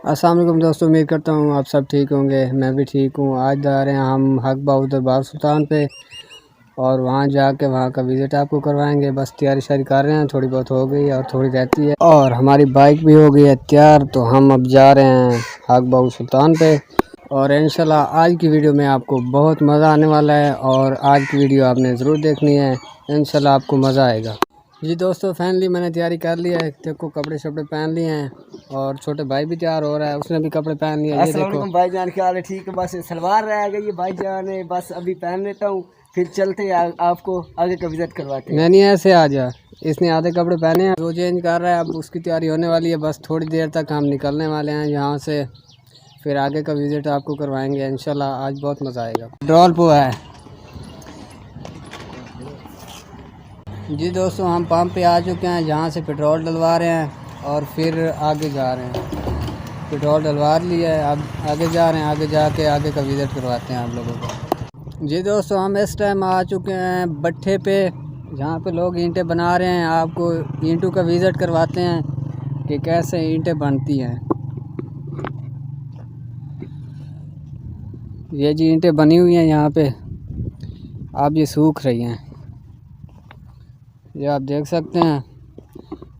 अस्सलाम वालेकुम दोस्तों, उम्मीद करता हूँ आप सब ठीक होंगे। मैं भी ठीक हूँ। आज जा रहे हैं हम हक बाऊ दरबार सुल्तान पे और वहाँ जाके वहाँ का विज़िट आपको करवाएंगे। बस तैयारी शारी कर रहे हैं, थोड़ी बहुत हो गई और थोड़ी रहती है और हमारी बाइक भी हो गई है तैयार। तो हम अब जा रहे हैं हक बाऊ सुल्तान पे और इंशाल्लाह आज की वीडियो में आपको बहुत मज़ा आने वाला है और आज की वीडियो आपने ज़रूर देखनी है, इंशाल्लाह आपको मज़ा आएगा। जी दोस्तों, फाइनली मैंने तैयारी कर लिया है। देखो कपड़े शपड़े पहन लिए हैं और छोटे भाई भी तैयार हो रहा है, उसने भी कपड़े पहन लिए। ये देखो भाईजान, क्या हाल है? ठीक है, बस सलवार रह गई है भाईजान, बस अभी पहन लेता हूँ, फिर चलते हैं आपको आगे का विजिट करवाते हैं। नहीं ऐसे आ जा, इसने आधे कपड़े पहने हैं, वो चेंज कर रहा है। अब उसकी तैयारी होने वाली है, बस थोड़ी देर तक हम निकलने वाले हैं यहाँ से, फिर आगे का विजिट आपको करवाएंगे इंशाल्लाह। आज बहुत मज़ा आएगा। पेट्रोल पे है जी दोस्तों, हम पंप पे आ चुके हैं, जहाँ से पेट्रोल डलवा रहे हैं और फिर आगे जा रहे हैं। पेट्रोल डलवा लिया है, अब आगे जा रहे हैं, आगे जाके आगे का विज़िट करवाते हैं आप लोगों को। जी दोस्तों, हम इस टाइम आ चुके हैं भट्ठे पे, जहाँ पे लोग ईंटें बना रहे हैं। आपको ईंटों का विज़िट करवाते हैं कि कैसे ईंटें बनती हैं। ये जी ईंटें बनी हुई हैं यहाँ पे, अब ये सूख रही हैं, ये आप देख सकते हैं।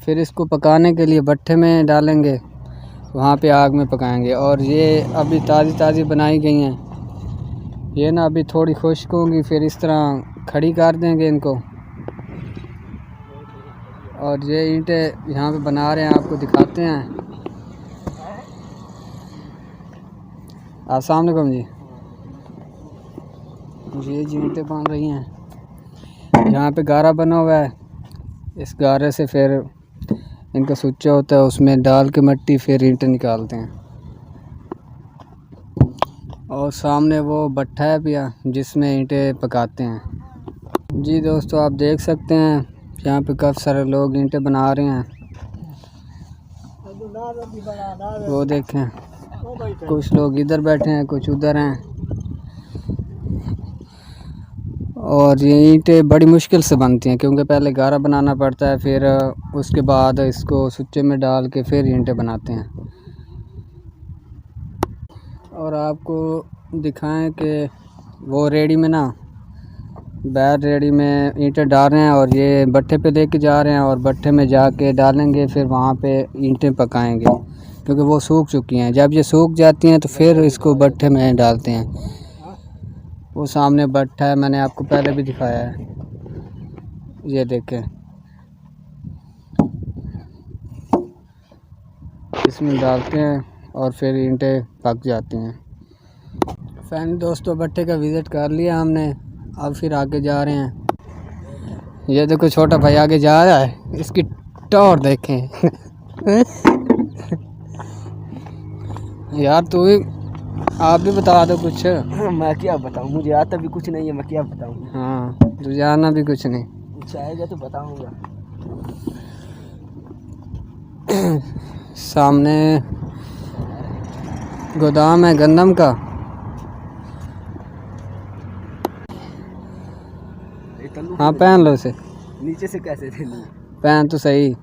फिर इसको पकाने के लिए भट्ठे में डालेंगे, वहाँ पे आग में पकाएंगे। और ये अभी ताज़ी ताज़ी बनाई गई हैं, ये ना अभी थोड़ी खुश्क होंगी, फिर इस तरह खड़ी कर देंगे इनको। और ये ईंटें यहाँ पे बना रहे हैं, आपको दिखाते हैं। अस्सलाम वालेकुम जी। ये जी ईंटें बन रही हैं, यहाँ पे गारा बना हुआ है, इस गारे से फिर इनका सुच्चा होता है, उसमें डाल के मिट्टी, फिर ईंटें निकालते हैं। और सामने वो भट्ठा है भैया, जिसमें ईंटें पकाते हैं। जी दोस्तों, आप देख सकते हैं यहाँ पे काफ़ी सारे लोग ईंटें बना रहे हैं। वो देखें, कुछ लोग इधर बैठे हैं, कुछ उधर हैं। और ये ईंटें बड़ी मुश्किल से बनती हैं, क्योंकि पहले गारा बनाना पड़ता है, फिर उसके बाद इसको सुच्चे में डाल के फिर ईंटें बनाते हैं। और आपको दिखाएं कि वो रेडी में ना, बैर रेडी में ईंटें डाल रहे हैं और ये भट्ठे पे लेके जा रहे हैं और भट्ठे में जाके डालेंगे, फिर वहाँ पे ईंटें पकाएंगे, क्योंकि वो सूख चुकी हैं। जब ये सूख जाती हैं तो फिर इसको भट्ठे में डालते हैं। वो सामने भट्ठा है, मैंने आपको पहले भी दिखाया है, ये देखें। इसमें डालते हैं और फिर ईंटें पक जाती हैं। फैन दोस्तों, भट्ठे का विज़िट कर लिया हमने, अब फिर आगे जा रहे हैं। ये देखो छोटा भाई आगे जा रहा है, इसकी टॉर देखें। यार तू भी, आप भी बता दो कुछ। मैं क्या बताऊँ, मुझे आता भी कुछ नहीं है, मैं क्या बताऊँ। हाँ, तुझे आना भी कुछ नहीं। कुछ आएगा तो बताऊँगा। सामने गोदाम है गंदम का। हाँ पहन लो इसे। नीचे से कैसे थे? पहन तो सही।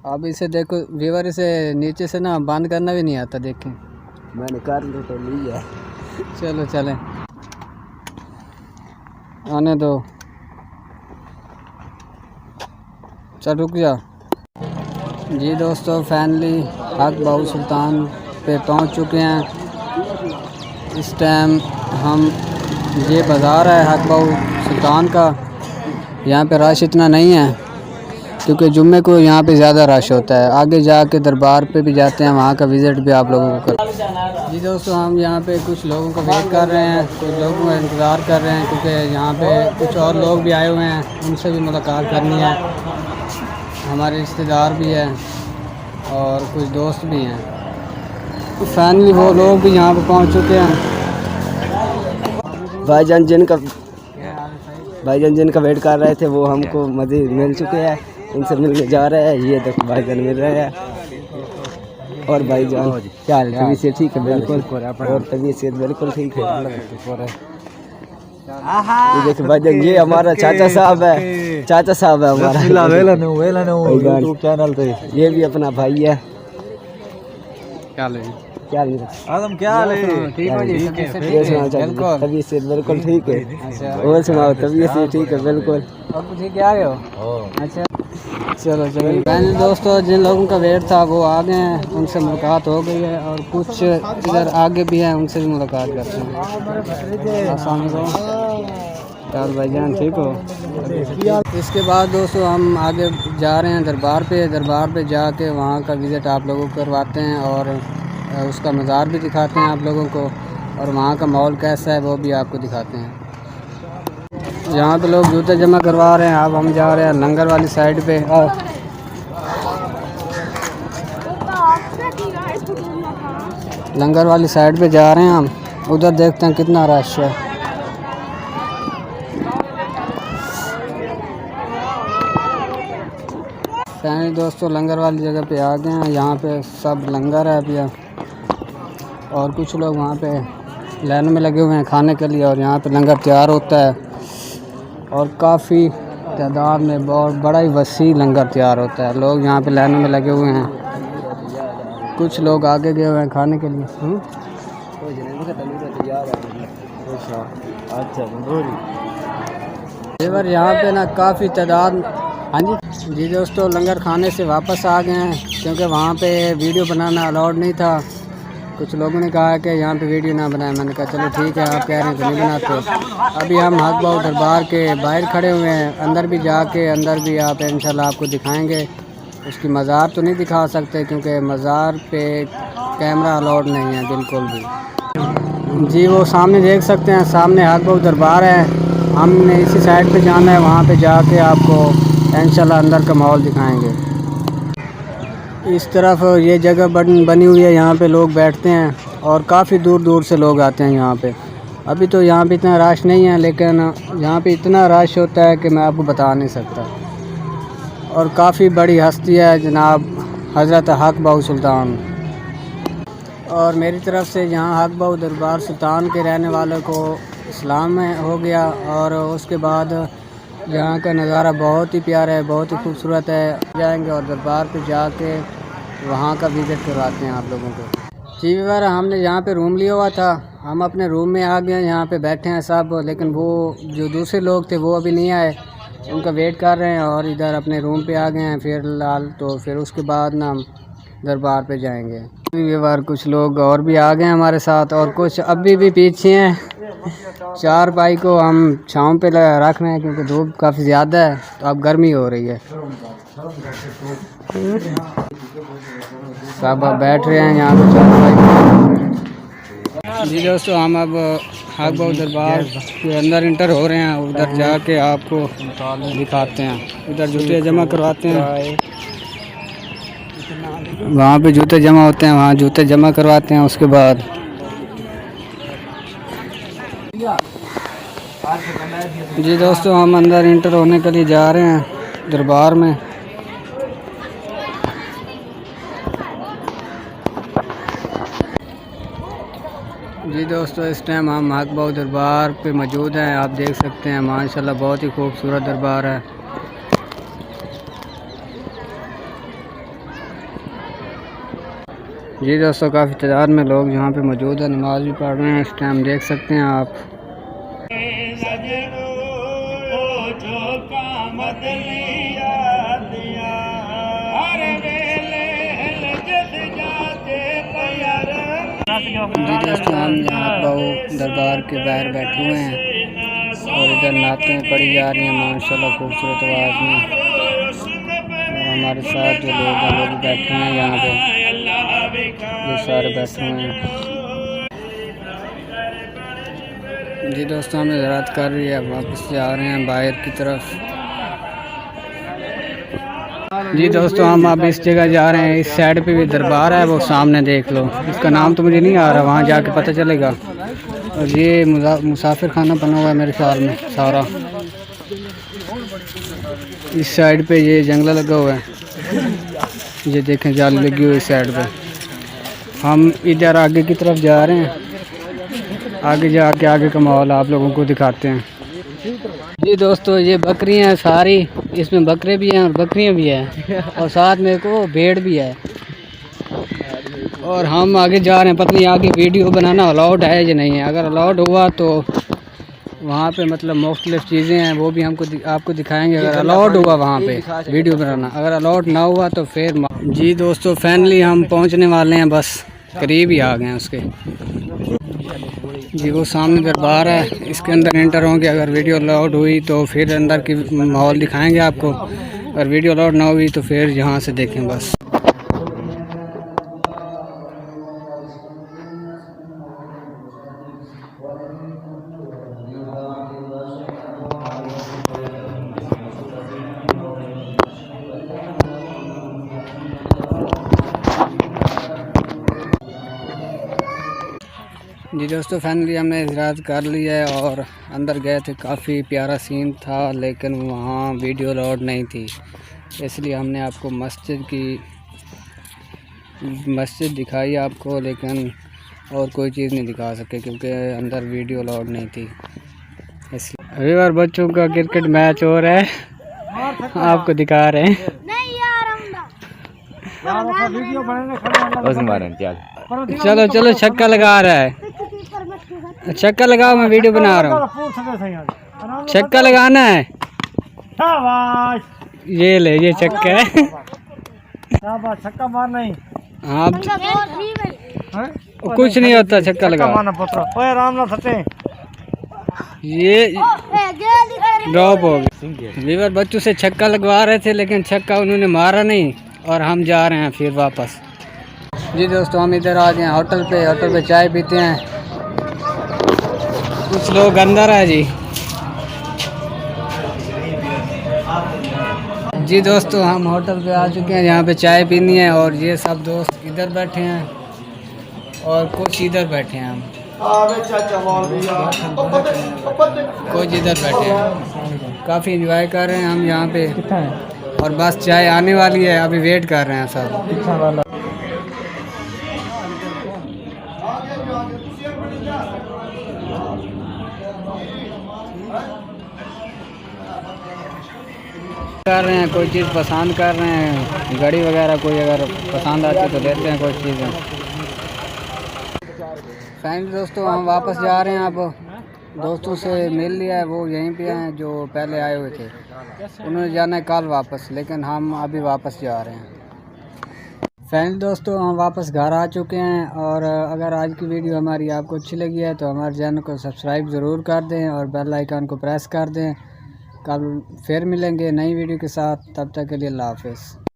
अब इसे देखो व्यूअर, इसे नीचे से ना बंद करना भी नहीं आता, देखें। मैंने कर लो तो लिया। चलो चलें, आने दो, चल रुक जा। जी दोस्तों, फाइनली हक बाऊ सुल्तान पे पहुंच चुके हैं। इस टाइम हम, ये बाज़ार है हक बाऊ सुल्तान का। यहाँ पे रश इतना नहीं है, क्योंकि जुम्मे को यहाँ पे ज़्यादा रश होता है। आगे जाके दरबार पे भी जाते हैं, वहाँ का विज़िट भी आप लोगों को कर। जी दोस्तों, हम यहाँ पे कुछ लोगों का वेट कर रहे हैं, कुछ लोगों का इंतज़ार कर रहे हैं, क्योंकि यहाँ पे कुछ और लोग भी आए हुए हैं, उनसे भी मुलाकात करनी है। हमारे रिश्तेदार भी हैं और कुछ दोस्त भी हैं। तो फाइनली वो लोग भी यहाँ पे पहुँच चुके हैं। भाईजान जिनका वेट कर रहे थे, वो हमको मज़ीद मिल चुके हैं, उनसे मिलने जा रहे हैं। ये देखो भाईजान मिल रहे हैं। और भाईजान क्या हाल? तबीयत से ठीक है? बिल्कुल। और तबीयत से बिल्कुल ठीक है। ये देखिए भाईजान, ये हमारा चाचा साहब है, चाचा साहब है हमारा यूट्यूब चैनल पे। ये भी अपना भाई है। क्या ले क्या ले आदम, क्या हाल है? ठीक हो जी? ये सुनाओ चाचा, तबीयत से बिल्कुल ठीक है। अच्छा, और सुनाओ, तबीयत से ठीक है बिल्कुल। और कुछ ही क्या आ रहे हो? अच्छा, चलो चलो। मैंने दोस्तों जिन लोगों का वेट था वो आ गए हैं, उनसे मुलाकात हो गई है, और कुछ इधर आगे भी हैं, उनसे भी मुलाकात करते हैं। अस्सलाम वालेकुम, क्या भाईजान, ठीक हो? इसके बाद दोस्तों हम आगे जा रहे हैं दरबार पे जाके वहाँ का विज़िट आप लोगों को करवाते हैं, और उसका मज़ार भी दिखाते हैं आप लोगों को, और वहाँ का माहौल कैसा है वो भी आपको दिखाते हैं। यहाँ पे लोग जूते जमा करवा रहे हैं। अब हम जा रहे हैं लंगर वाली साइड पे। लंगर वाली साइड पे जा रहे हैं हम, उधर देखते हैं कितना रश है। फैमिली दोस्तों लंगर वाली जगह पे आ गए हैं। यहाँ पे सब लंगर है अभी, और कुछ लोग वहाँ पे लाइन में लगे हुए हैं खाने के लिए, और यहाँ पे लंगर तैयार होता है, और काफ़ी तादाद में बहुत बड़ा ही वसी लंगर तैयार होता है। लोग यहाँ पे लाइनों में लगे हुए हैं, कुछ लोग आगे गए हुए हैं खाने के लिए। जेवर यहाँ पे ना काफ़ी तादाद। हाँ जी दोस्तों, लंगर खाने से वापस आ गए हैं, क्योंकि वहाँ पे वीडियो बनाना अलाउड नहीं था। कुछ लोगों ने कहा कि यहाँ पे वीडियो ना बनाए। मैंने कहा चलो ठीक है, आप कह रहे हैं तो नहीं बनाते। अभी हम हक बाऊ दरबार के बाहर खड़े हुए हैं, अंदर भी जाके अंदर भी आप इंशाल्लाह आपको दिखाएंगे। उसकी मज़ार तो नहीं दिखा सकते, क्योंकि मज़ार पे कैमरा अलाउड नहीं है बिल्कुल भी। जी वो सामने देख सकते हैं, सामने हक बाऊ दरबार है। हमने इसी साइड पे जाना है, वहाँ पे जाके आपको इंशाल्लाह अंदर का माहौल दिखाएंगे। इस तरफ ये जगह बनी हुई है, यहाँ पे लोग बैठते हैं, और काफ़ी दूर दूर से लोग आते हैं यहाँ पे। अभी तो यहाँ पे इतना रश नहीं है, लेकिन यहाँ पे इतना रश होता है कि मैं आपको बता नहीं सकता। और काफ़ी बड़ी हस्ती है जनाब हज़रत हक बाऊ सुल्तान। और मेरी तरफ़ से यहाँ हक बाऊ दरबार सुल्तान के रहने वालों को इस्लाम में हो गया। और उसके बाद यहाँ का नज़ारा बहुत ही प्यारा है, बहुत ही खूबसूरत है। जाएंगे और दरबार पे जाके वहाँ का विज़िट करवाते हैं आप लोगों को। जी व्यूअर, हमने यहाँ पे रूम लिया हुआ था, हम अपने रूम में आ गए, यहाँ पे बैठे हैं सब, लेकिन वो जो दूसरे लोग थे वो अभी नहीं आए, उनका वेट कर रहे हैं, और इधर अपने रूम पे आ गए हैं फिलहाल। तो फिर उसके बाद ना हम दरबार पे जाएंगे। व्यूअर कुछ लोग और भी आ गए हैं हमारे साथ, और कुछ अभी भी पीछे हैं। 4 भाई को हम छाँव पे रख रहे हैं, क्योंकि धूप काफ़ी ज़्यादा है, तो अब गर्मी हो रही है। सब अब बैठ रहे हैं यहाँ पे 4 भाई। जी दोस्तों, हम अब हक बाऊ दरबार के अंदर इंटर हो रहे हैं, उधर जाके आपको दिखाते हैं। उधर जूते जमा करवाते हैं, वहाँ पे जूते जमा होते हैं, वहाँ जूते जमा करवाते हैं। उसके बाद जी दोस्तों, हम अंदर इंटर होने के लिए जा रहे हैं दरबार में। जी दोस्तों, इस टाइम हम हक बाऊ दरबार पे मौजूद हैं। आप देख सकते हैं माशाल्लाह बहुत ही खूबसूरत दरबार है। जी दोस्तों, काफ़ी तादाद में लोग यहाँ पे मौजूद हैं, नमाज़ भी पढ़ रहे हैं इस टाइम, देख सकते हैं आप। जी दोस्तों, हम यहाँ बाऊ दरबार के बाहर बैठे हुए हैं, और इधर नातें पढ़ी जा रही हैं माशाल्लाह खूबसूरत आवाज़ में। और हमारे साथ जो लोग हैं वो भी बैठे हैं यहाँ पे, ये सारे बैठे हुए हैं। जी दोस्तों, हमें ज़रूरत कर रही है, वापस जा रहे हैं बाहर की तरफ। जी दोस्तों, हम अब इस जगह जा रहे हैं, इस साइड पे भी दरबार है, वो सामने देख लो, इसका नाम तो मुझे नहीं आ रहा, वहाँ जाके पता चलेगा। और ये मुसाफिर खाना बना हुआ है मेरे ख्याल में सारा। इस साइड पे ये जंगला लगा हुआ है, ये देखें जाली लगी हुई इस साइड पे। हम इधर आगे की तरफ जा रहे हैं। आगे जाके आगे का माहौल आप लोगों को दिखाते हैं। जी दोस्तों, ये बकरियां हैं सारी, इसमें बकरे भी हैं और बकरियां भी हैं और साथ में एक वो भेड़ भी है। और हम आगे जा रहे हैं, पता नहीं आगे वीडियो बनाना अलाउड है या नहीं है। अगर अलाउड हुआ तो वहाँ पे मतलब मुख्तलिफ चीज़ें हैं वो भी आपको दिखाएंगे। अगर अलाउड हुआ वहाँ पे वीडियो बनाना, अगर अलाउड ना हुआ तो फिर जी दोस्तों फाइनली हम पहुँचने वाले हैं, बस करीब ही आ गए हैं उसके। जी वो सामने दरबार है, इसके अंदर एंटर होंगे। अगर वीडियो अलाउड हुई तो फिर अंदर की माहौल दिखाएंगे आपको, अगर वीडियो अलाउड ना हुई तो फिर यहाँ से देखें बस। जी दोस्तों फाइनली हमने ज़ियारत कर लिया है और अंदर गए थे, काफ़ी प्यारा सीन था लेकिन वहाँ वीडियो अलाउड नहीं थी, इसलिए हमने आपको मस्जिद दिखाई आपको, लेकिन और कोई चीज़ नहीं दिखा सके क्योंकि अंदर वीडियो अलाउड नहीं थी। इसलिए अभी बार बच्चों का क्रिकेट मैच हो रहा है, आपको दिखा रहे हैं। चलो चलो छक्का लगा रहा है, छक्का लगाओ, मैं वीडियो बना रहा हूँ। छक्का लगाना है, ये ले, ये छक्का है। छक्का मारना ही, हाँ कुछ नहीं होता, छक्का लगा। ये ड्रॉप हो गया। वीवर बच्चों से छक्का लगवा रहे थे लेकिन छक्का उन्होंने मारा नहीं और हम जा रहे हैं फिर वापस। जी दोस्तों हम इधर आ गए हैं होटल पे चाय पीते हैं, कुछ लोग अंदर है जी। जी दोस्तों हम होटल पे आ चुके हैं, यहाँ पे चाय पीनी है और ये सब दोस्त इधर बैठे हैं और कुछ इधर बैठे हैं, हम कुछ इधर बैठे हैं, काफ़ी एंजॉय कर रहे हैं हम यहाँ पे। और बस चाय आने वाली है, अभी वेट कर रहे हैं सब। कर रहे हैं, कोई चीज़ पसंद कर रहे हैं, घड़ी वगैरह कोई अगर पसंद आती है तो लेते हैं कोई चीज़ें। फाइनली दोस्तों हम वापस जा रहे हैं, अब दोस्तों से मिल लिया है, वो यहीं पे हैं जो पहले आए हुए थे, उन्होंने जाना है कल वापस, लेकिन हम अभी वापस जा रहे हैं। फाइनली दोस्तों हम वापस घर आ चुके हैं और अगर आज की वीडियो हमारी आपको अच्छी लगी है तो हमारे चैनल को सब्सक्राइब ज़रूर कर दें और बेल आइकन को प्रेस कर दें। कल फिर मिलेंगे नई वीडियो के साथ, तब तक के लिए अल्लाह हाफ़िज़।